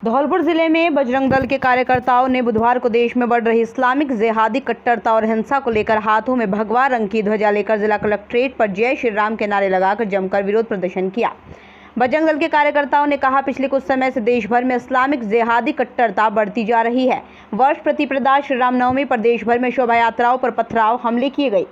धौलपुर जिले में बजरंग दल के कार्यकर्ताओं ने बुधवार को देश में बढ़ रही इस्लामिक जिहादी कट्टरता और हिंसा को लेकर हाथों में भगवा रंग की ध्वजा लेकर जिला कलेक्ट्रेट पर जय श्री राम के नारे लगाकर जमकर विरोध प्रदर्शन किया। बजरंग दल के कार्यकर्ताओं ने कहा, पिछले कुछ समय से देश भर में इस्लामिक जिहादी कट्टरता बढ़ती जा रही है। वर्ष प्रतिप्रदा श्री रामनवमी पर देश भर में शोभा यात्राओं पर पथराव हमले किए गए।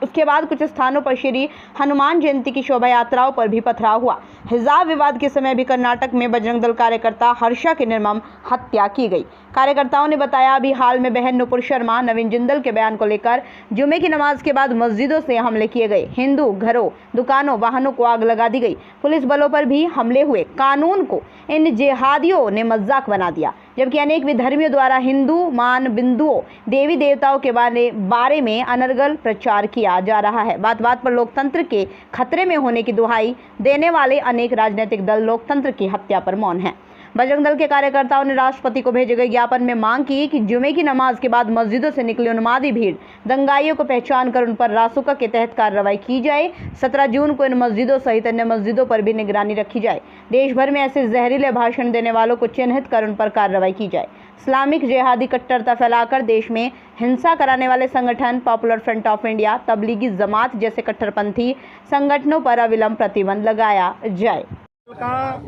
उसके बाद कुछ स्थानों पर श्री हनुमान जयंती की शोभा यात्राओं पर भी पथराव हुआ। हिजाब विवाद के समय भी कर्नाटक में बजरंग दल कार्यकर्ता हर्षा की निर्मम हत्या की गई। कार्यकर्ताओं ने बताया, अभी हाल में बहन नुपुर शर्मा नवीन जिंदल के बयान को लेकर जुमे की नमाज के बाद मस्जिदों से हमले किए गए। हिंदू घरों, दुकानों, वाहनों को आग लगा दी गई। पुलिस बलों पर भी हमले हुए। कानून को इन जिहादियों ने मजाक बना दिया, जबकि अनेक विधर्मियों द्वारा हिंदू मान बिंदुओं, देवी देवताओं के बारे में अनर्गल प्रचार किया जा रहा है। बात बात पर लोकतंत्र के खतरे में होने की दुहाई देने वाले अनेक राजनीतिक दल लोकतंत्र की हत्या पर मौन हैं। बजरंग दल के कार्यकर्ताओं ने राष्ट्रपति को भेजे गए ज्ञापन में मांग की कि जुमे की नमाज के बाद मस्जिदों से निकली उन्मादी भीड़ दंगाइयों को पहचान कर उन पर रासुका के तहत कार्रवाई की जाए। 17 जून को इन मस्जिदों सहित अन्य मस्जिदों पर भी निगरानी रखी जाए। देश भर में ऐसे जहरीले भाषण देने वालों को चिन्हित कर उन पर कार्रवाई की जाए। इस्लामिक जिहादी कट्टरता फैलाकर देश में हिंसा कराने वाले संगठन popular front of India, Tablighi Jamaat जैसे कट्टरपंथी संगठनों पर अविलंब प्रतिबंध लगाया जाए। का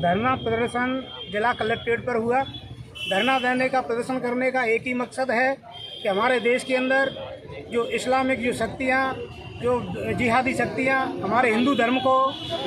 धरना प्रदर्शन जिला कलेक्ट्रेट पर हुआ। धरना देने का, प्रदर्शन करने का एक ही मकसद है कि हमारे देश के अंदर जो इस्लामिक जो शक्तियाँ, जो जिहादी शक्तियाँ हमारे हिंदू धर्म को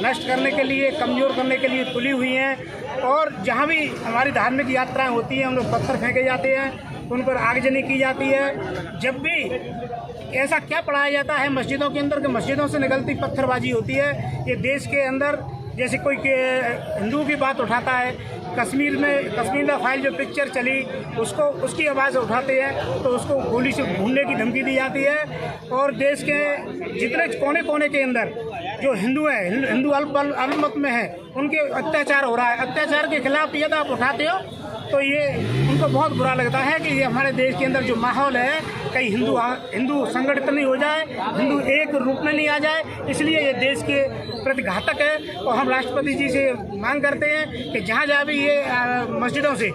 नष्ट करने के लिए, कमज़ोर करने के लिए खुली हुई हैं। और जहाँ भी हमारी धार्मिक यात्राएं होती हैं, हम लोग पत्थर फेंके जाते हैं, उन पर आगजनी की जाती है। जब भी ऐसा क्या पढ़ाया जाता है मस्जिदों के अंदर कि मस्जिदों से निकलती पत्थरबाजी होती है। ये देश के अंदर जैसे कोई हिंदू की बात उठाता है, कश्मीर में फाइल जो पिक्चर चली उसकी आवाज़ उठाते हैं तो उसको गोली से भूनने की धमकी दी जाती है। और देश के जितने कोने कोने के अंदर जो हिंदू हैं, हिंदू अल्पमत में हैं, उनके अत्याचार हो रहा है। अत्याचार के खिलाफ यदि आप उठाते हो तो ये उनको बहुत बुरा लगता है कि ये हमारे देश के अंदर जो माहौल है कहीं हिंदू संगठित नहीं हो जाए, हिंदू एक रूप में नहीं आ जाए। इसलिए ये देश के प्रति घातक है। और हम राष्ट्रपति जी से मांग करते हैं कि जहाँ भी ये मस्जिदों से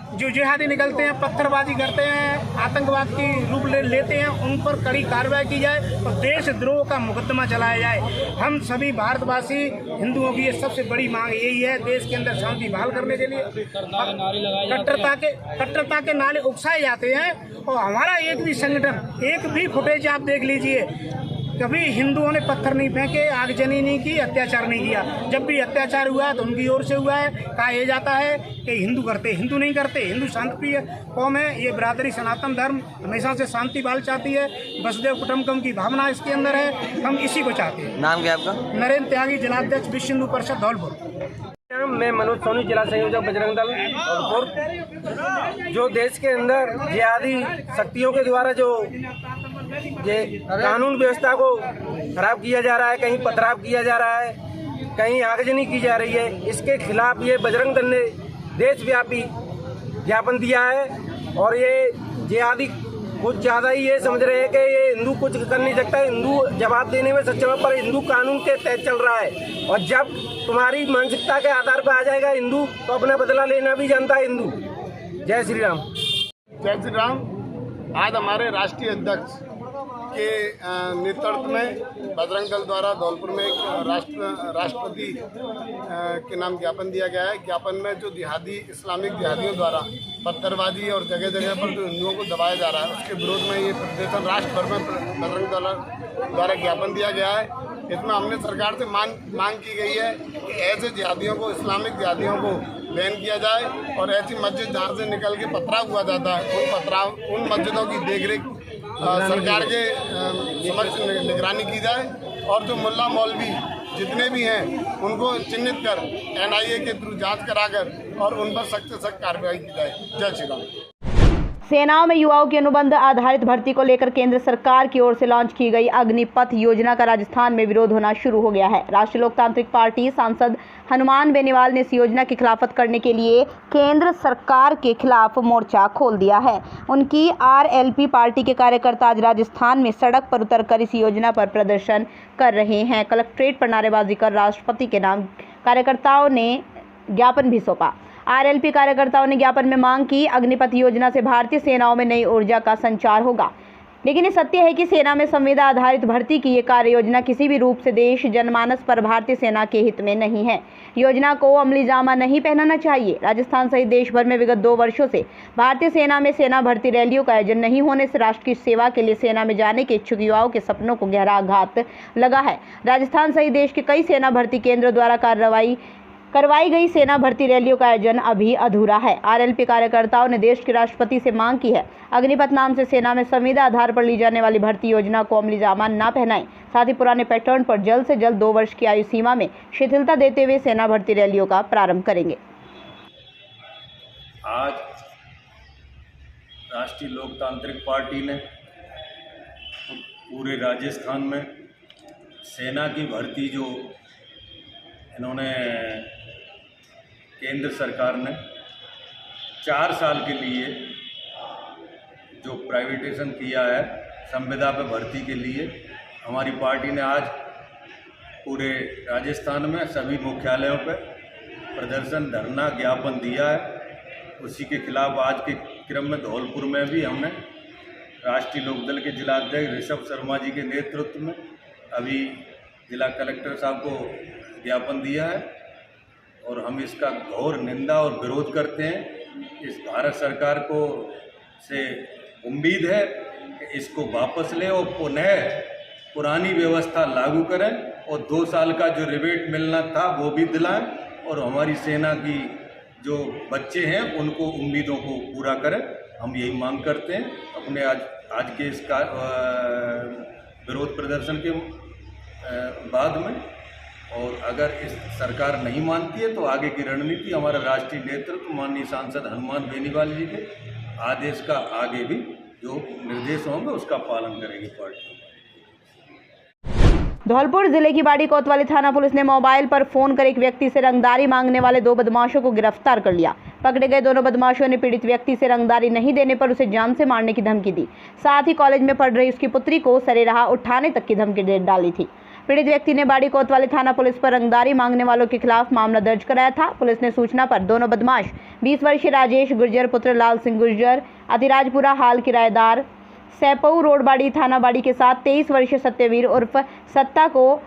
जो जिहादी निकलते हैं, पत्थरबाजी करते हैं, आतंकवाद की रूप लेते हैं, उन पर कड़ी कार्रवाई की जाए और देशद्रोह का मुकदमा चलाया जाए। हम सभी भारतवासी हिंदुओं की ये सबसे बड़ी मांग यही है, देश के अंदर शांति बहाल करने के लिए। कट्टरता के नारे उकसाए जाते हैं और हमारा एक भी संगठन, एक भी फुटेज आप देख लीजिए, कभी हिंदुओं ने पत्थर नहीं फेंके, आगजनी नहीं की, अत्याचार नहीं किया। जब भी अत्याचार हुआ है तो उनकी ओर से हुआ है। कहा यह जाता है कि हिंदू करते, हिंदू नहीं करते। हिंदू शांतिप्रिय कौम है। ये बिरादरी सनातन धर्म हमेशा से शांति बहाल चाहती है। वसुदेव कुटुंबकम की भावना इसके अंदर है। हम इसी को चाहते हैं। नाम क्या आपका? नरेंद्र त्यागी, जिलाध्यक्ष विश्व हिंदू परिषद धौलपुर। मैं मनोज सोनी, जिला संयोजक बजरंग दल धौलपुर। जो देश के अंदर जिहादी शक्तियों के द्वारा जो ये कानून व्यवस्था को खराब किया जा रहा है, कहीं पथराव किया जा रहा है, कहीं आगजनी की जा रही है, इसके खिलाफ ये बजरंग दल ने देशव्यापी ज्ञापन दिया है। और ये जिहादी कुछ ज़्यादा ही ये समझ रहे हैं कि ये हिंदू कुछ कर नहीं सकता, हिंदू जवाब देने में सक्षम है, पर हिंदू कानून के तहत चल रहा है। और जब तुम्हारी मानसिकता के आधार पर आ जाएगा हिंदू, तो अपना बदला लेना भी जानता है हिंदू। जय श्री राम। जय श्री राम। आज हमारे राष्ट्रीय अध्यक्ष के नेतृत्व में बजरंग दल द्वारा धौलपुर में एक राष्ट्रपति के नाम ज्ञापन दिया गया है। ज्ञापन में जो इस्लामिक जिहादियों द्वारा पत्थरबाजी और जगह जगह पर जो हिंदुओं को दबाया जा रहा है, उसके विरोध में ये प्रदर्शन राष्ट्र भर में बजरंग दल द्वारा ज्ञापन दिया गया है। इसमें हमने सरकार से मांग की गई है कि ऐसे जिहादियों को, इस्लामिक जिहादियों को बैन किया जाए और ऐसी मस्जिद जहाँ से निकल के पथराव हुआ जाता है उन मस्जिदों की देखरेख सरकार के समक्ष निगरानी की जाए। और जो मुल्ला मौलवी जितने भी हैं उनको चिन्हित कर NIA के थ्रू जांच कराकर और उन पर सख्त से सख्त कार्रवाई की जाए। जय श्री राम। सेनाओं में युवाओं की अनुबंध आधारित भर्ती को लेकर केंद्र सरकार की ओर से लॉन्च की गई अग्निपथ योजना का राजस्थान में विरोध होना शुरू हो गया है। राष्ट्रीय लोकतांत्रिक पार्टी सांसद हनुमान बेनीवाल ने इस योजना की खिलाफत करने के लिए केंद्र सरकार के खिलाफ मोर्चा खोल दिया है। उनकी RLP पार्टी के कार्यकर्ता आज राजस्थान में सड़क पर उतरकर इस योजना पर प्रदर्शन कर रहे हैं। कलेक्ट्रेट पर नारेबाजी कर राष्ट्रपति के नाम कार्यकर्ताओं ने ज्ञापन भी सौंपा। आरएलपी कार्यकर्ताओं ने ज्ञापन में मांग की, अग्निपथ योजना से भारतीय सेनाओं में नई ऊर्जा का संचार होगा। लेकिन ये सत्य है कि सेना में संविदा आधारित भर्ती की ये कार्य योजना किसी भी रूप से देश जनमानस पर भारतीय सेना के हित में नहीं है। योजना को अमली जामा नहीं पहनाना चाहिए। राजस्थान सहित देश भर में विगत 2 वर्षों से भारतीय सेना में सेना भर्ती रैलियों का आयोजन नहीं होने से राष्ट्र की सेवा के लिए सेना में जाने के इच्छुक युवाओं के सपनों को गहरा आघात लगा है। राजस्थान सहित देश के कई सेना भर्ती केंद्रों द्वारा करवाई गई सेना भर्ती रैलियों का आयोजन अभी अधूरा है। आरएलपी कार्यकर्ताओं ने देश के राष्ट्रपति से मांग की है, अग्निपथ नाम से सेना में संविदा आधार पर ली जाने वाली भर्ती योजना को अमली जामा न पहनाएं। साथ ही पुराने पैटर्न पर जल्द से जल्द 2 वर्ष की आयु सीमा में शिथिलता देते हुए सेना भर्ती रैलियों का प्रारंभ करेंगे। आज राष्ट्रीय लोकतांत्रिक पार्टी ने पूरे राजस्थान में सेना की भर्ती जो इन्होंने केंद्र सरकार ने 4 साल के लिए जो प्राइवेटाइजेशन किया है संविदा पे भर्ती के लिए, हमारी पार्टी ने आज पूरे राजस्थान में सभी मुख्यालयों पर प्रदर्शन, धरना, ज्ञापन दिया है। उसी के खिलाफ आज के क्रम में धौलपुर में भी हमने राष्ट्रीय लोकदल के जिलाध्यक्ष ऋषभ शर्मा जी के नेतृत्व में अभी जिला कलेक्टर साहब को ज्ञापन दिया है और हम इसका घोर निंदा और विरोध करते हैं। इस भारत सरकार को से उम्मीद है कि इसको वापस ले और पुनः पुरानी व्यवस्था लागू करें और 2 साल का जो रिबेट मिलना था वो भी दिलाएं और हमारी सेना की जो बच्चे हैं उनको उम्मीदों को पूरा करें। हम यही मांग करते हैं अपने आज के इस विरोध प्रदर्शन के बाद में। और अगर इस सरकार नहीं मानती है तो आगे की रणनीति हमारा राष्ट्रीय नेतृत्व माननीय सांसद हनुमान बेनीवाल जी के आदेश का आगे भी जो निर्देश होंगे उसका पालन करेगी पार्टी। धौलपुर जिले की बाड़ी कोतवाली थाना पुलिस ने मोबाइल पर फोन कर एक व्यक्ति से रंगदारी मांगने वाले 2 बदमाशों को गिरफ्तार कर लिया। पकड़े गए दोनों बदमाशों ने पीड़ित व्यक्ति से रंगदारी नहीं देने पर उसे जान से मारने की धमकी दी। साथ ही कॉलेज में पढ़ रही उसकी पुत्री को सरेराह उठाने तक की धमकी दे डाली थी। पीड़ित व्यक्ति ने बाड़ी कोतवाली थाना पुलिस पर रंगदारी मांगने वालों के खिलाफ मामला दर्ज कराया था। पुलिस ने सूचना पर दोनों बदमाश 20 वर्षीय राजेश गुर्जर पुत्र लाल सिंह गुर्जर अतिराजपुरा हाल किराएदार सैपऊ रोड बाड़ी थाना बाड़ी के साथ 23 वर्षीय सत्यवीर उर्फ सत्ता को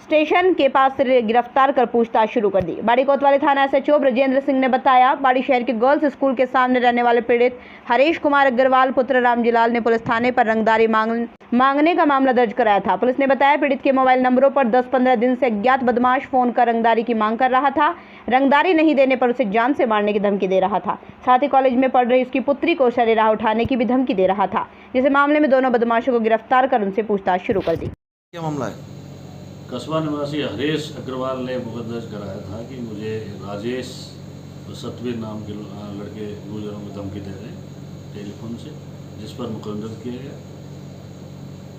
स्टेशन के पास से गिरफ्तार कर पूछताछ शुरू कर दी। बाड़ी कोतवाली थाना एसएचओ ब्रजेंद्र सिंह ने बताया, बाड़ी शहर के गर्ल्स स्कूल के सामने रहने वाले पीड़ित हरीश कुमार अग्रवाल पुत्र रामजीलाल ने पुलिस थाने पर रंगदारी मांगने का मामला दर्ज कराया था। पुलिस ने बताया, पीड़ित के मोबाइल नंबरों पर 10-15 दिन से अज्ञात बदमाश फोन कर रंगदारी की मांग कर रहा था। रंगदारी नहीं देने पर उसे जान से मारने की धमकी दे रहा था। साथ ही कॉलेज में पढ़ रही उसकी पुत्री को सरेराह उठाने की भी धमकी दे रहा था, जिसे मामले में दोनों बदमाशों को गिरफ्तार कर उनसे पूछताछ शुरू कर दी। क्या मामला है? कस्बा निवासी हरीश अग्रवाल ने मुकदमा दर्ज कराया था कि मुझे राजेश और सतवीर नाम के लड़के गुजरों को धमकी दे रहे हैं टेलीफोन से, जिस पर मुकदमा दर्ज किया गया।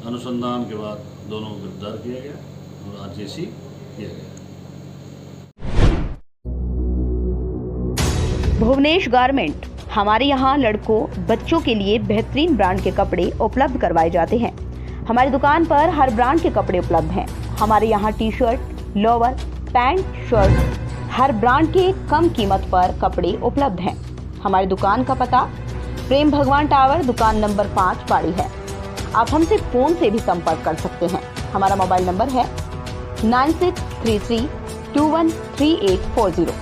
अनुसंधान के बाद दोनों को गिरफ्तार किया गया और आज जेसी किया गया। भुवनेश गारमेंट, हमारे यहाँ लड़कों बच्चों के लिए बेहतरीन ब्रांड के कपड़े उपलब्ध करवाए जाते हैं। हमारी दुकान पर हर ब्रांड के कपड़े उपलब्ध हैं। हमारे यहाँ T shirt, lower, pant, shirt हर ब्रांड के कम कीमत पर कपड़े उपलब्ध हैं। हमारी दुकान का पता प्रेम भगवान टावर, दुकान नंबर 5 बाड़ी है। आप हमसे फोन से भी संपर्क कर सकते हैं। हमारा मोबाइल नंबर है 9633213840।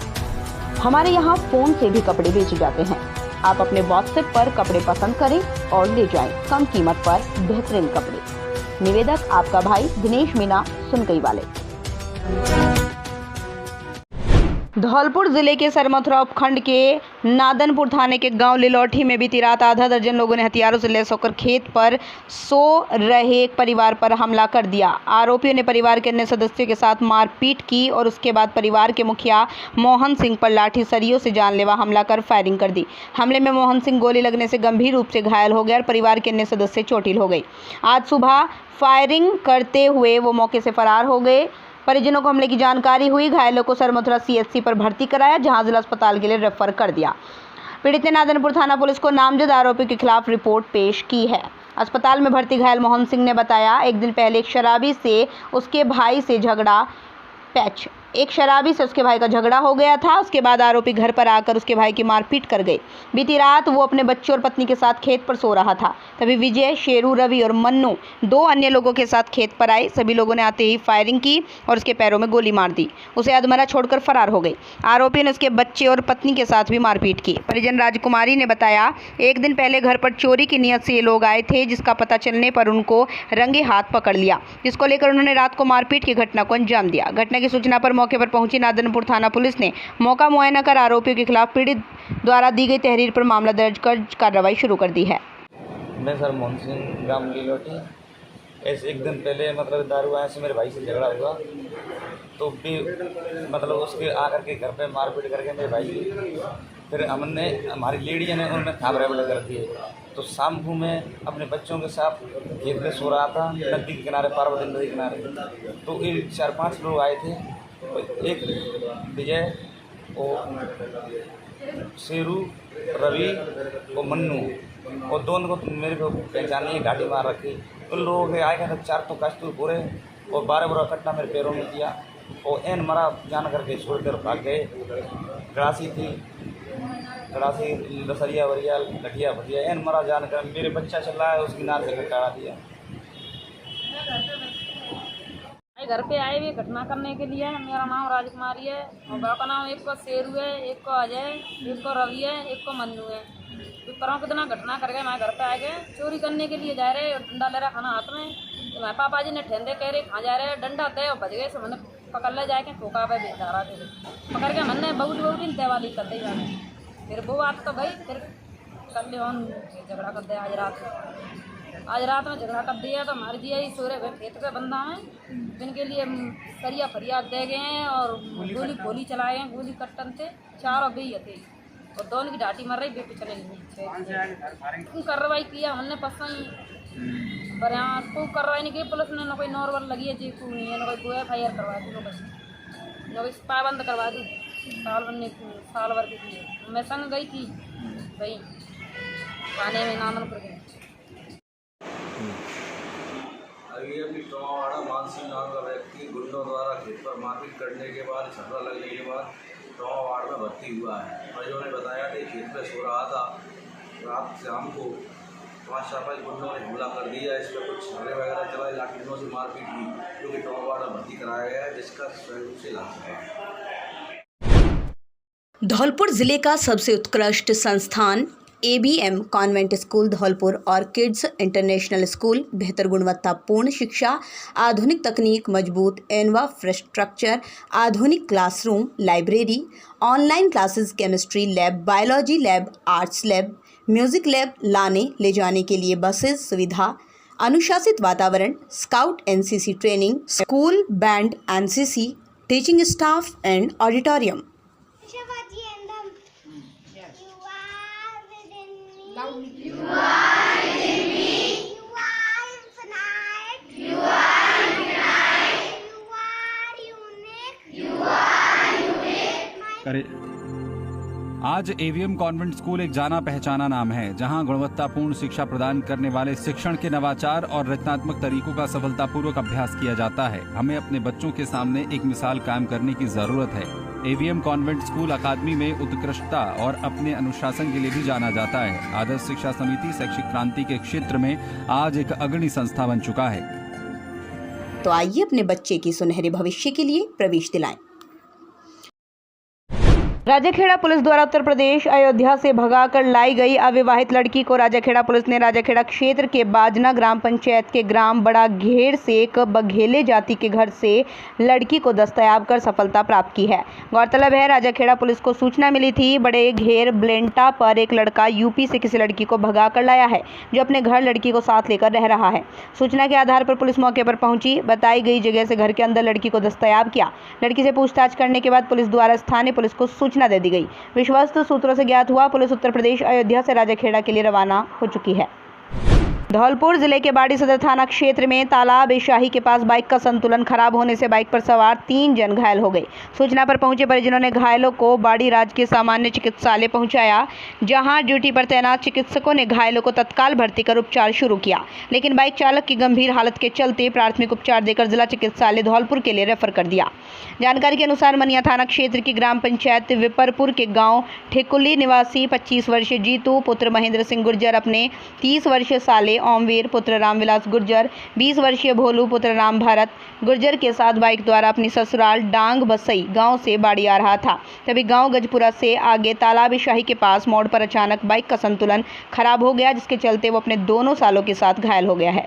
हमारे यहाँ फोन से भी कपड़े बेचे जाते हैं। आप अपने व्हाट्सएप पर कपड़े पसंद करें और ले जाएं कम कीमत पर बेहतरीन कपड़े। निवेदक आपका भाई दिनेश मीना, सुनकई वाले। धौलपुर जिले के सरमथुरा उपखंड के नादनपुर थाने के गांव लिलौठी में बीती रात आधा दर्जन लोगों ने हथियारों से लैस होकर खेत पर सो रहे एक परिवार पर हमला कर दिया। आरोपियों ने परिवार के अन्य सदस्यों के साथ मारपीट की और उसके बाद परिवार के मुखिया मोहन सिंह पर लाठी सरियों से जानलेवा हमला कर फायरिंग कर दी। हमले में मोहन सिंह गोली लगने से गंभीर रूप से घायल हो गए और परिवार के अन्य सदस्य चोटिल हो गए। आज सुबह फायरिंग करते हुए वो मौके से फरार हो गए। परिजनों को हमले की जानकारी हुई। घायलों को सरमथुरा सीएचसी पर भर्ती कराया, जहां जिला अस्पताल के लिए रेफर कर दिया। पीड़ित ने नादनपुर थाना पुलिस को नामजद आरोपी के खिलाफ रिपोर्ट पेश की है। अस्पताल में भर्ती घायल मोहन सिंह ने बताया, एक दिन पहले एक शराबी से उसके भाई से झगड़ा पैच एक शराबी से उसके भाई का झगड़ा हो गया था। उसके बाद आरोपी घर पर आकर उसके भाई की मारपीट कर गए। बीती रात वो अपने बच्चे और पत्नी के साथ खेत पर सो रहा था। तभी विजय, शेरू, रवि और मन्नू 2 अन्य लोगों के साथ खेत पर आए। सभी लोगों ने आते ही फायरिंग की और उसके पैरों में गोली मार दी। उसे अधमरा छोड़कर फरार हो गए। आरोपी ने उसके बच्चे और पत्नी के साथ भी मारपीट की। परिजन राजकुमारी ने बताया, एक दिन पहले घर पर चोरी की नीयत से ये लोग आए थे, जिसका पता चलने पर उनको रंगे हाथ पकड़ लिया, जिसको लेकर उन्होंने रात को मारपीट की घटना को अंजाम दिया। घटना की सूचना पर मौके पर पहुंची नादनपुर थाना पुलिस ने मौका मुआयना कर आरोपियों के खिलाफ पीड़ित द्वारा दी गई तहरीर पर मामला दर्ज कर कार्रवाई शुरू कर दी है। मैं सर मोहन सिंह गांव लीलोटी। ऐसे एक दिन पहले मतलब दारू आया से मेरे भाई से झगड़ा हुआ, तो भी मतलब उसके आकर के घर पे मारपीट करके मेरे भाई, फिर हमने हमारी लेडीज ने उन्होंने थाबरे वाले कर दिए। तो शाम को मैं अपने बच्चों के साथ खेत में सो रहा था, नदी के किनारे, पार्वती नदी के किनारे। तो ये 4-5 लोग आए थे। एक विजय और शेरू, रवि और मन्नू, और दोनों को मेरे को पहचान नहीं, घाटी मार रखी। उन लोगों के आए गए 4 तो कस्तूर पूरे और 12 कट्टा मेरे पैरों में दिया और एन मरा जान करके छोड़कर भाग गए। गड़ासी थी, गड़ासी, लसरिया वरिया, लठिया भटिया, एन मरा जान कर मेरे बच्चा चल रहा है, उसकी नार से कटा दिया। घर पे आए हुए घटना करने के लिए। मेरा नाम राजकुमारी है और बड़ा का नाम, एक को शेरू है, एक को अजय, एक को रवि है, एक को मन्नू है। तो पर कितना घटना कर गए। मैं घर पे आ गए, चोरी करने के लिए जा रहे और डंडा ले रहा खाना हाथ में। तो मैं पापा जी ने ठेंदे कह रहे कहाँ जा रहे, डंडा दे और बच गए। से मैंने पकड़ ले जाके ठोका पे बेचारा थे, पकड़ के मैंने बहुत देवाली कर दी जाने। फिर वो बात तो गई, फिर कल हम झगड़ा कर दिया आज रात में झगड़ा कर दिया। तो हमारे दिया ही सोरे हुए खेत पे बंदा है, जिनके लिए सरिया फरियाद दे गए हैं और गोली चलाए हैं। गोली कट्टन थे 4 और 2 थे और दोनों की डाटी मर रही, बेटे चले गई। कार्रवाई किया हमने पसा ही, पर यहाँ को कार्रवाई नहीं की पुलिस ने। न कोई नॉर्मल लगी है जी, नहीं है, न कोई FIR करवा दी, न कोई पाबंद करवा दी साल भर के लिए। मैं संग गई थी भाई थाने में नादनपुर गई। अभी टोमावाड़ा मानसिंह नाम का व्यक्ति गुंडों द्वारा खेत पर मारपीट करने के बाद, झगड़ा लगने के बाद टोमावाड़ा में भर्ती हुआ है। परिजनों ने बताया कि खेत पर सो रहा था, रात शाम को 5-4 गुंडों ने हमला कर दिया। इस पर कुछ झगड़े वगैरह चलाए, लाठियों से मारपीट की, जो कि टोमावाड़ा भर्ती कराया गया है, जिसका स्वयं रूप से इलाज है। धौलपुर जिले का सबसे उत्कृष्ट संस्थान ABM कॉन्वेंट स्कूल धौलपुर और किड्स इंटरनेशनल स्कूल बेहतर गुणवत्तापूर्ण शिक्षा, आधुनिक तकनीक, मजबूत इंफ्रास्ट्रक्चर, आधुनिक classroom, library, online classes, chemistry lab, biology lab, arts lab, music lab, लाने ले जाने के लिए बसेस सुविधा, अनुशासित वातावरण, scout NCC training, school band, NCC, teaching staff and auditorium. आज AVM कॉन्वेंट स्कूल एक जाना पहचाना नाम है, जहां गुणवत्तापूर्ण शिक्षा प्रदान करने वाले शिक्षण के नवाचार और रचनात्मक तरीकों का सफलतापूर्वक अभ्यास किया जाता है। हमें अपने बच्चों के सामने एक मिसाल कायम करने की जरूरत है। AVM कॉन्वेंट स्कूल अकादमी में उत्कृष्टता और अपने अनुशासन के लिए भी जाना जाता है। आदर्श शिक्षा समिति शैक्षिक क्रांति के क्षेत्र में आज एक अग्रणी संस्था बन चुका है। तो आइए अपने बच्चे की सुनहरे भविष्य के लिए प्रवेश दिलाएं। राजाखेड़ा पुलिस द्वारा उत्तर प्रदेश अयोध्या से भगाकर लाई गई अविवाहित लड़की को राजाखेड़ा पुलिस ने राजाखेड़ा क्षेत्र के बाजना ग्राम पंचायत के ग्राम बड़ा घेर से एक बघेले जाति के घर से लड़की को दस्तयाब कर सफलता प्राप्त की है। गौरतलब है, राजाखेड़ा पुलिस को सूचना मिली थी बड़े घेर ब्लेंटा पर एक लड़का यूपी से किसी लड़की को भगा कर लाया है, जो अपने घर लड़की को साथ लेकर रह रहा है। सूचना के आधार पर पुलिस मौके पर पहुंची, बताई गई जगह से घर के अंदर लड़की को दस्तयाब किया। लड़की से पूछताछ करने के बाद पुलिस द्वारा स्थानीय पुलिस को सूचना दे दी गई। विश्वस्त सूत्रों से ज्ञात हुआ पुलिस उत्तर प्रदेश अयोध्या से राजाखेड़ा के लिए रवाना हो चुकी है। धौलपुर जिले के बाड़ी सदर थाना क्षेत्र में तालाब शाही के पास बाइक का संतुलन खराब होने से बाइक पर सवार 3 जन घायल हो गए। सूचना पर पहुंचे परिजनों ने घायलों को बाड़ी राजकीय सामान्य चिकित्सालय पहुंचाया, जहां ड्यूटी पर तैनात चिकित्सकों ने घायलों को तत्काल भर्ती कर उपचार शुरू किया, लेकिन बाइक चालक की गंभीर हालत के चलते प्राथमिक उपचार देकर जिला चिकित्सालय धौलपुर के लिए रेफर कर दिया। जानकारी के अनुसार मनिया थाना क्षेत्र की ग्राम पंचायत विपरपुर के गाँव ठेकुली निवासी 25 वर्षीय जीतू पुत्र महेंद्र सिंह गुर्जर अपने 30 वर्षीय साले ओमवीर पुत्र रामविलास गुर्जर, 20 वर्षीय भोलू पुत्र राम भारत गुर्जर के साथ बाइक द्वारा अपनी ससुराल डांग बसई गांव से बाड़ी आ रहा था। तभी गांव गजपुरा से आगे तालाब शाही के पास मोड़ पर अचानक बाइक का संतुलन खराब हो गया, जिसके चलते वो अपने दोनों सालों के साथ घायल हो गया है।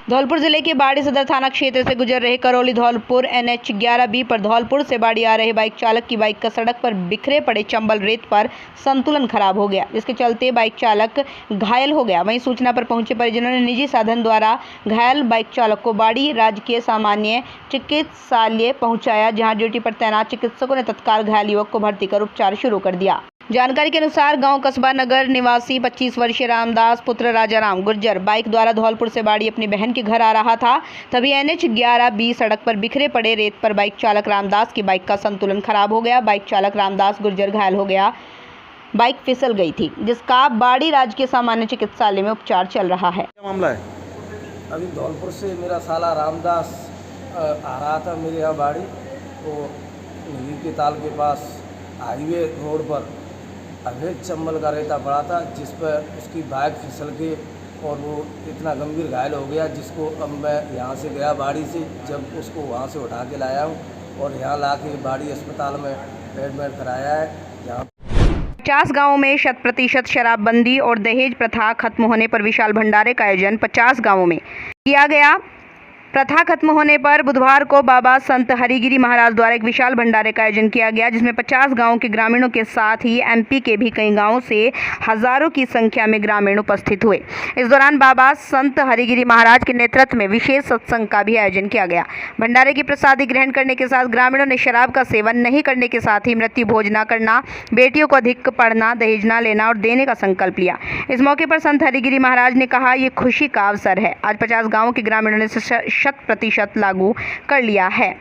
धौलपुर जिले के बाड़ी सदर थाना क्षेत्र से गुजर रहे करौली धौलपुर NH 11B पर धौलपुर से बाड़ी आ रहे बाइक चालक की बाइक का सड़क पर बिखरे पड़े चंबल रेत पर संतुलन खराब हो गया, जिसके चलते बाइक चालक घायल हो गया। वहीं सूचना पर पहुंचे परिजनों ने निजी साधन द्वारा घायल बाइक चालक को बाड़ी राजकीय सामान्य चिकित्सालय पहुंचाया, जहां ड्यूटी पर तैनात चिकित्सकों ने तत्काल घायल युवक को भर्ती कर उपचार शुरू कर दिया। जानकारी के अनुसार गांव कस्बा नगर निवासी 25 वर्षीय रामदास पुत्र राजाराम गुर्जर बाइक द्वारा धौलपुर से बाड़ी अपनी बहन के घर आ रहा था। तभी NH 11B सड़क पर बिखरे पड़े रेत पर बाइक चालक रामदास की बाइक का संतुलन खराब हो गया। बाइक चालक रामदास गुर्जर घायल हो गया। बाइक फिसल गई थी, जिसका बाड़ी राजकीय सामान्य चिकित्सालय में उपचार चल रहा है। क्या मामला है? अभी धौलपुर से मेरा साला रामदास आ रहा था मेरे यहाँ बाड़ी, तो नदी के ताल के पास हाईवे रोड पर अवैध चंबल का रेता पड़ा था, जिस पर उसकी बाइक फिसल के और वो इतना गंभीर घायल हो गया, जिसको अब मैं यहाँ से गया बाड़ी से, जब उसको वहाँ से उठा के लाया हूँ और यहाँ ला के बाड़ी अस्पताल में एडमिट कराया है। यहाँ 50 गांवों में 100% शराबबंदी और दहेज प्रथा खत्म होने पर विशाल भंडारे का आयोजन 50 गांवों में किया गया। प्रथा खत्म होने पर बुधवार को बाबा संत हरिगिरी महाराज द्वारा एक विशाल भंडारे का आयोजन किया गया, जिसमें 50 गांवों के ग्रामीणों के साथ ही MP के भी कई गांवों से हजारों की संख्या में ग्रामीण उपस्थित हुए। इस दौरान बाबा संत हरिगिरी महाराज के नेतृत्व में विशेष सत्संग का भी आयोजन किया गया। भंडारे की प्रसादी ग्रहण करने के साथ ग्रामीणों ने शराब का सेवन नहीं करने के साथ ही मृत्यु भोज न करना, बेटियों को अधिक पढ़ना, दहेज न लेना और देने का संकल्प लिया। इस मौके पर संत हरिगिरी महाराज ने कहा, ये खुशी का अवसर है। आज 50 गाँवों के ग्रामीणों ने 100% लागू कर लिया है।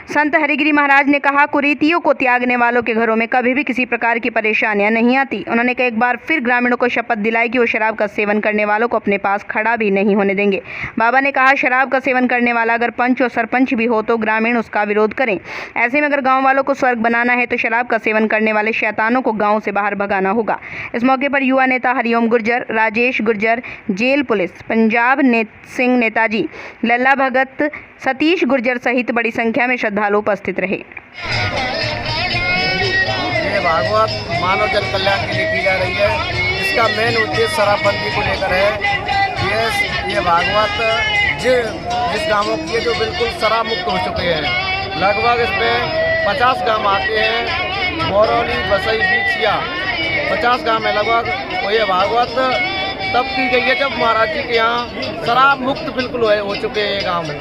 संत हरिगिरी महाराज ने कहा, कुरीतियों को त्यागने वालों के घरों में कभी भी किसी प्रकार की परेशानियां नहीं आती। उन्होंने एक बार फिर ग्रामीणों को शपथ दिलाई कि वो शराब का सेवन करने वालों को अपने पास खड़ा भी नहीं होने देंगे। बाबा ने कहा, शराब का सेवन करने वाला अगर पंच और सरपंच भी हो तो ग्रामीण उसका विरोध करें। ऐसे में अगर गाँव वालों को स्वर्ग बनाना है तो शराब का सेवन करने वाले शैतानों को गाँव से बाहर भगाना होगा। इस मौके पर युवा नेता हरिओम गुर्जर, राजेश गुर्जर, जेल पुलिस, पंजाब सिंह नेताजी, लल्ला भगत, सतीश गुर्जर सहित बड़ी संख्या में श्रद्धालु उपस्थित रहे। ये भागवत मानव जन कल्याण के लिए की जा रही है। इसका मेन उद्देश्य शराबबंदी को लेकर है। ये भागवत जिस गांवों की है जो बिल्कुल शराब मुक्त हो चुके हैं, लगभग इसमें 50 गांव आते हैं, मोरौली, बसई, बीछिया 50 गांव है लगभग। तो ये भागवत तब की गई है जब महाराज जी के यहाँ शराब मुक्त बिल्कुल हो चुके हैं गाँव में।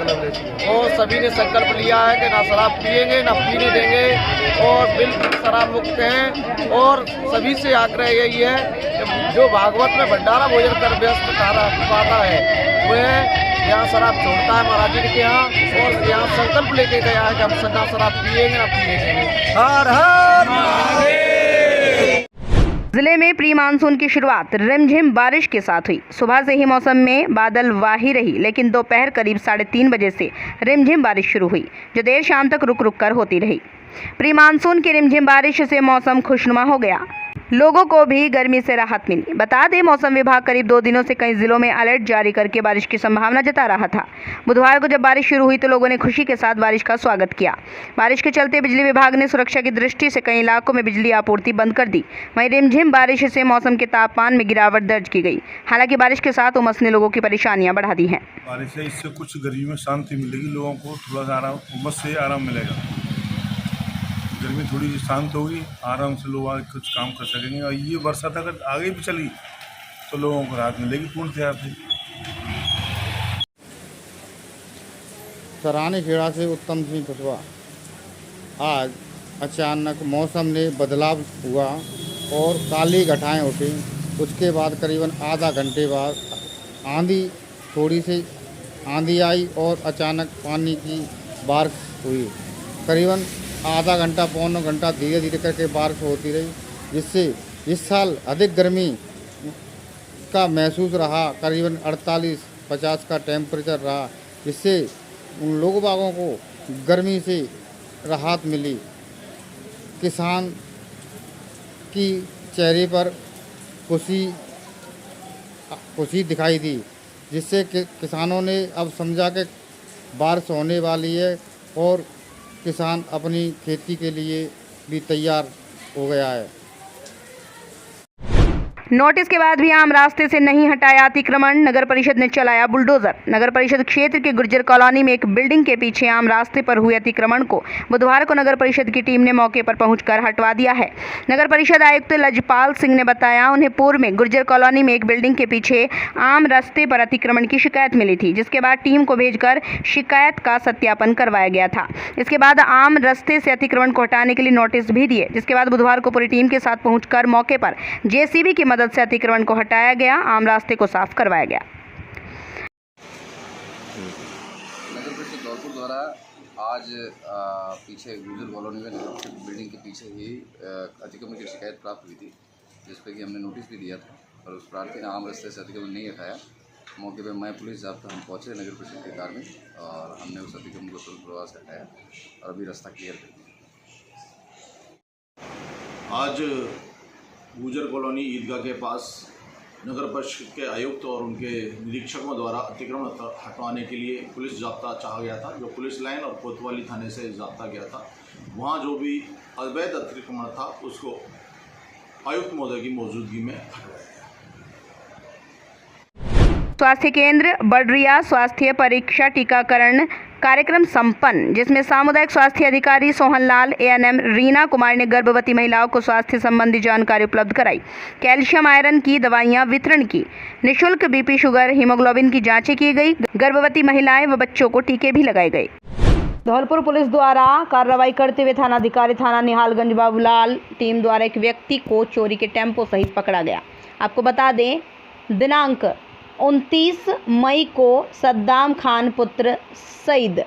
और सभी ने संकल्प लिया है कि ना शराब पिएंगे ना पीने देंगे और बिल्कुल शराब मुक्त हैं। और सभी से आग्रह यही है कि जो भागवत में भंडारा भोजन कर व्यस्त पाता है वह यहाँ शराब छोड़ता है महाराज जी के यहाँ, और यहाँ संकल्प लेके गया है कि हम ना शराब पिएंगे ना पीने देंगे। हर हर महादेव। जिले में प्री मानसून की शुरुआत रिमझिम बारिश के साथ हुई। सुबह से ही मौसम में बादल वाही रही, लेकिन दोपहर करीब 3:30 बजे से रिमझिम बारिश शुरू हुई, जो देर शाम तक रुक रुक कर होती रही। प्री मानसून की रिमझिम बारिश से मौसम खुशनुमा हो गया, लोगों को भी गर्मी से राहत मिली। बता दें, मौसम विभाग करीब 2 दिनों से कई जिलों में अलर्ट जारी करके बारिश की संभावना जता रहा था। बुधवार को जब बारिश शुरू हुई तो लोगों ने खुशी के साथ बारिश का स्वागत किया। बारिश के चलते बिजली विभाग ने सुरक्षा की दृष्टि से कई इलाकों में बिजली आपूर्ति बंद कर दी। वहीं रिमझिम बारिश से मौसम के तापमान में गिरावट दर्ज की गई। हालांकि बारिश के साथ उमस ने लोगों की परेशानियां बढ़ा दी हैं। बारिश से इससे कुछ गर्मी में शांति मिलेगी, लोगों को थोड़ा सा आराम, उमस से आराम मिलेगा। गर्मी थोड़ी सी शांत होगी, आराम से लोग आगे कुछ काम कर सकेंगे। और ये बरसात अगर आगे भी चली तो लोगों को राहत मिलेगी पूर्णतया से। सराहनी खेड़ा से उत्तम सिंह कुशवाहा। आज अचानक मौसम ने बदलाव हुआ और काली घटाएं उठी। उसके बाद करीबन आधा घंटे बाद थोड़ी सी आंधी आई और अचानक पानी की बारिश हुई। करीबन आधा घंटा पौना घंटा धीरे धीरे करके बारिश होती रही, जिससे इस साल अधिक गर्मी का महसूस रहा। करीबन 48-50 का टेम्परेचर रहा, जिससे उन लोगों बागों को गर्मी से राहत मिली। किसान की चेहरे पर खुशी दिखाई दी, जिससे किसानों ने अब समझा कि बारिश होने वाली है और किसान अपनी खेती के लिए भी तैयार हो गया है। नोटिस के बाद भी आम रास्ते से नहीं हटाया अतिक्रमण, नगर परिषद ने चलाया बुलडोजर। नगर परिषद क्षेत्र के गुर्जर कॉलोनी में एक बिल्डिंग के पीछे आम रास्ते पर हुए अतिक्रमण को बुधवार को नगर परिषद की टीम ने मौके पर पहुंचकर हटवा दिया है। नगर परिषद आयुक्त लजपाल सिंह ने बताया, उन्हें पूर्व में गुर्जर कॉलोनी में एक बिल्डिंग के पीछे आम रास्ते पर अतिक्रमण की शिकायत मिली थी, जिसके बाद टीम को भेजकर शिकायत का सत्यापन करवाया गया था। इसके बाद आम रास्ते से अतिक्रमण को हटाने के लिए नोटिस भी दिए, जिसके बाद बुधवार को पूरी टीम के साथ पहुंचकर मौके पर जेसीबी की मदद से अतिक्रमण को हटाया गया, आम रास्ते को साफ करवाया गया। नगर परिषद धौलपुर द्वारा आज पीछे गुर्जर कॉलोनी में बिल्डिंग के पीछे ही अतिक्रमण की शिकायत प्राप्त हुई थी, जिस पर कि हमने नोटिस भी दिया था और उस प्रार्थी ने आम रास्ते से अतिक्रमण नहीं हटाया। मौके पर मैं पुलिस जाब्ता हम पहुँचे नगर परिषद के कार में और हमने उस अतिक्रमण को तुरंत प्रभाव से हटाया और अभी रास्ता क्लियर कर दिया। आज गुर्जर कॉलोनी ईदगाह के पास नगर परिषद के आयुक्त और उनके निरीक्षकों द्वारा अतिक्रमण हटवाने के लिए पुलिस जाब्ता चाहा गया था, जो पुलिस लाइन और कोतवाली थाने से जाब्ता गया था। वहां जो भी अवैध अतिक्रमण था उसको आयुक्त महोदय की मौजूदगी में हटवाया गया। स्वास्थ्य केंद्र बडरिया स्वास्थ्य परीक्षा टीकाकरण कार्यक्रम संपन्न, जिसमें सामुदायिक स्वास्थ्य अधिकारी सोहनलाल, एएनएम रीना कुमार ने गर्भवती महिलाओं को स्वास्थ्य संबंधी जानकारी उपलब्ध कराई, कैल्शियम आयरन की दवाइयां वितरण की, निःशुल्क बीपी शुगर हीमोग्लोबिन की जांचें की गई, गर्भवती महिलाएं व बच्चों को टीके भी लगाए गए। धौलपुर पुलिस द्वारा कार्रवाई करते हुए थानाधिकारी थाना निहालगंज बाबूलाल टीम द्वारा एक व्यक्ति को चोरी के टेम्पो सहित पकड़ा गया। आपको बता दें, दिनांक 29 मई को सद्दाम खान पुत्र सईद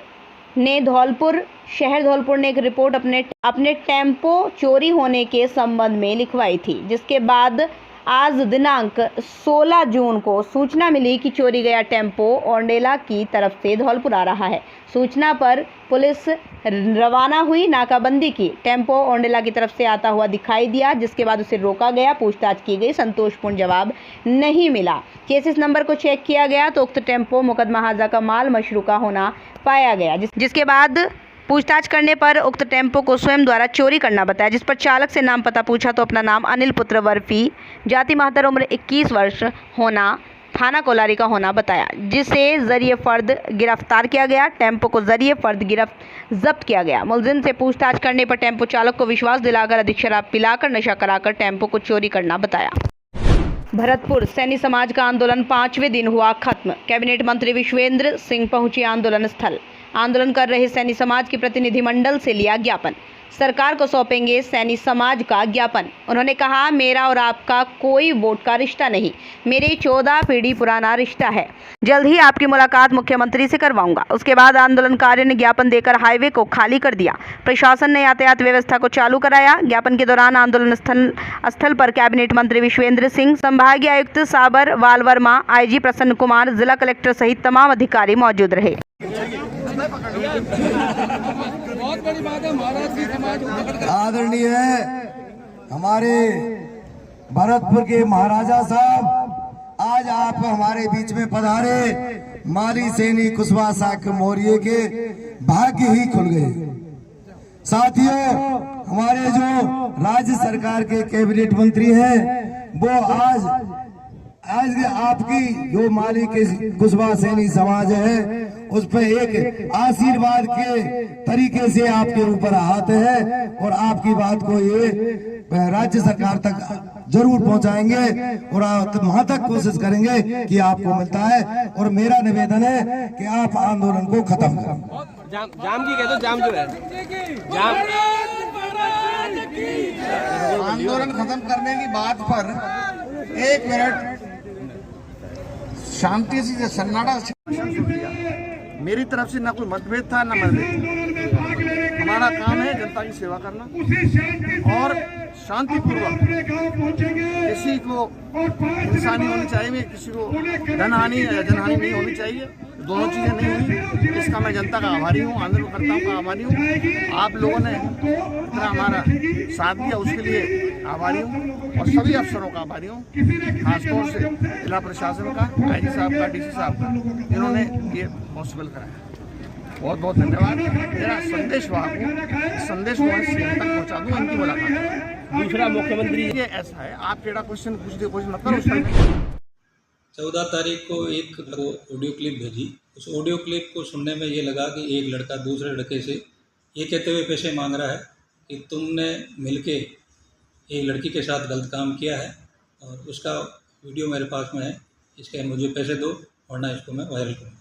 ने धौलपुर शहर धौलपुर ने एक रिपोर्ट अपने टेम्पो चोरी होने के संबंध में लिखवाई थी, जिसके बाद आज दिनांक 16 जून को सूचना मिली कि चोरी गया टेम्पो ओंडेला की तरफ से धौलपुर आ रहा है। सूचना पर पुलिस रवाना हुई, नाकाबंदी की। टेम्पो ओंडेला की तरफ से आता हुआ दिखाई दिया, जिसके बाद उसे रोका गया, पूछताछ की गई, संतोषपूर्ण जवाब नहीं मिला। केसेस नंबर को चेक किया गया तो उक्त टेम्पो मुकदमा हाजा का माल मशरूका होना पाया गया, जिसके बाद पूछताछ करने पर उक्त टेम्पो को स्वयं द्वारा चोरी करना बताया। जिस पर चालक से नाम पता पूछा तो अपना नाम अनिल पुत्र वर्फी, जाति महतर, उम्र 21 वर्ष होना, थाना कोलारी का होना बताया, जिसे जरिए फर्द गिरफ्तार किया गया। टेम्पो को जरिए फर्द जब्त किया गया। मुलजिम से पूछताछ करने पर टेम्पो चालक को विश्वास दिलाकर अधिक शराब पिलाकर नशा कराकर टेम्पो को चोरी करना बताया। भरतपुर सैनी समाज का आंदोलन 5वें दिन हुआ खत्म। कैबिनेट मंत्री विश्वेंद्र सिंह पहुंचे आंदोलन स्थल। आंदोलन कर रहे सैनी समाज के प्रतिनिधिमंडल से लिया ज्ञापन। सरकार को सौंपेंगे सैनी समाज का ज्ञापन। उन्होंने कहा, मेरा और आपका कोई वोट का रिश्ता नहीं, मेरी 14 पीढ़ी पुराना रिश्ता है। जल्द ही आपकी मुलाकात मुख्यमंत्री से करवाऊंगा। उसके बाद आंदोलनकारियों ने ज्ञापन देकर हाईवे को खाली कर दिया। प्रशासन ने यातायात व्यवस्था को चालू कराया। ज्ञापन के दौरान आंदोलन स्थल पर कैबिनेट मंत्री विश्वेंद्र सिंह, संभागीय आयुक्त साबर वाल वर्मा, आईजी प्रसन्न कुमार, जिला कलेक्टर सहित तमाम अधिकारी मौजूद रहे। आदरणीय हमारे भरतपुर के महाराजा साहब, आज आप हमारे बीच में पधारे। माली सैनी कुशवाहा साहब मौर्य के भाग्य ही खुल गए। साथियों, हमारे जो राज्य सरकार के कैबिनेट मंत्री हैं, वो आज आपकी जो माली के कुशवाहा सैनी समाज है उस पर एक आशीर्वाद के तरीके से आपके ऊपर हाथ है और आपकी बात को ये राज्य सरकार तक जरूर पहुंचाएंगे और वहां तक कोशिश करेंगे कि आपको मिलता है। और मेरा निवेदन है कि आप आंदोलन को खत्म करें। जाम की कहते जाम जो है आंदोलन खत्म करने की बात पर 1 मिनट शांति से सन्नाटा किया। मेरी तरफ से ना कोई मतभेद था ना मतभेद। हमारा काम है जनता की सेवा करना और शांतिपूर्वक, किसी को हिंसा नहीं होनी चाहिए, किसी को धनहानि या जनहानि नहीं होनी चाहिए। दोनों चीज़ें नहीं हुई, इसका मैं जनता का आभारी हूँ, आंदोलनकर्ताओं का आभारी हूँ। आप लोगों ने इतना हमारा साथ दिया उसके लिए आभारी हूँ और सभी अफसरों का आभारी हूँ, खासतौर से जिला प्रशासन का, IG साहब का, DC साहब का, जिन्होंने ये पॉसिबल कराया। बहुत बहुत धन्यवाद। मेरा संदेश वहाँ को संदेश वहाँ सीएम तक पहुँचा दूँ, इनकी मुलाकात। दूसरा मुख्यमंत्री ये ऐसा है, आप टेढ़ा क्वेश्चन पूछ दे, कुछ मत करो। 14 तारीख को एक ऑडियो क्लिप भेजी। उस ऑडियो क्लिप को सुनने में ये लगा कि एक लड़का दूसरे लड़के से ये कहते हुए पैसे मांग रहा है कि तुमने मिलके एक लड़की के साथ गलत काम किया है और उसका वीडियो मेरे पास में है, इसके मुझे पैसे दो वरना इसको मैं वायरल करूँगा।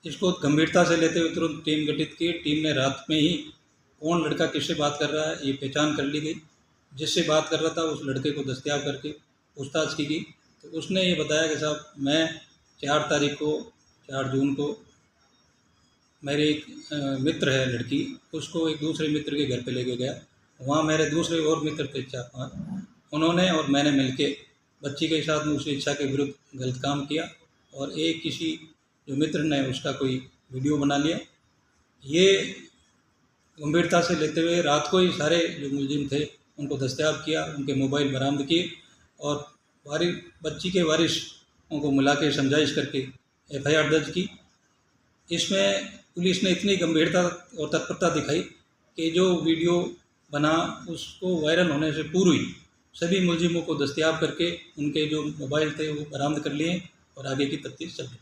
इसको गंभीरता से लेते हुए तुरंत टीम गठित की। टीम ने रात में ही कौन लड़का किससे बात कर रहा है ये पहचान कर ली गई। जिससे बात कर रहा था उस लड़के को दस्तयाब करके पूछताछ की गई तो उसने ये बताया कि साहब मैं 4 जून को मेरे एक मित्र है लड़की, उसको एक दूसरे मित्र के घर पे लेके गया। वहाँ मेरे दूसरे और मित्र थे 4-5, उन्होंने और मैंने मिलके बच्ची के साथ में उसकी इच्छा के विरुद्ध गलत काम किया और एक किसी जो मित्र ने उसका कोई वीडियो बना लिया। ये गंभीरता से लेते हुए रात को ही सारे जो मुलजिम थे उनको दस्तयाब किया, उनके मोबाइल बरामद किए और बच्ची के वारिसों को मिला के समझाइश करके FIR दर्ज की। इसमें पुलिस ने इतनी गंभीरता और तत्परता दिखाई कि जो वीडियो बना उसको वायरल होने से पूर्व ही सभी मुलजिमों को दस्तयाब करके उनके जो मोबाइल थे वो बरामद कर लिए और आगे की तफ्तीश चल रही।